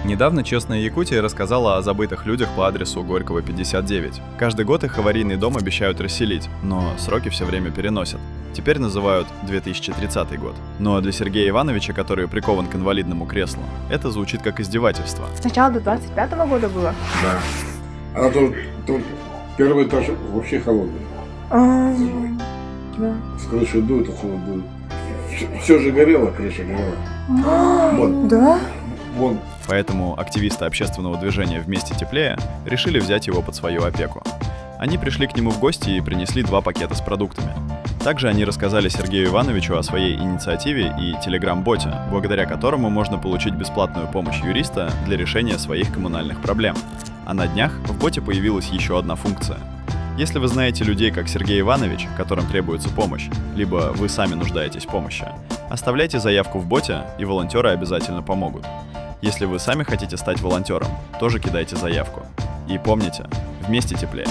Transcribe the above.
Недавно «Честная Якутия» рассказала о забытых людях по адресу Горького, 59. Каждый год их аварийный дом обещают расселить, но сроки все время переносят. Теперь называют 2030 год. Но для Сергея Ивановича, который прикован к инвалидному креслу, это звучит как издевательство. Сначала до 25-го года было? Да. А тут первый этаж вообще холодный. Да. С крыши дует, отсюда дует. Все же горело, крыша горела. Вон. Да? Вон. Поэтому активисты общественного движения «Вместе теплее» решили взять его под свою опеку. Они пришли к нему в гости и принесли 2 пакета с продуктами. Также они рассказали Сергею Ивановичу о своей инициативе и телеграм-боте, благодаря которому можно получить бесплатную помощь юриста для решения своих коммунальных проблем. А на днях в боте появилась еще одна функция. Если вы знаете людей, как Сергей Иванович, которым требуется помощь, либо вы сами нуждаетесь в помощи, оставляйте заявку в боте, и волонтеры обязательно помогут. Если вы сами хотите стать волонтером, тоже кидайте заявку. И помните, вместе теплее.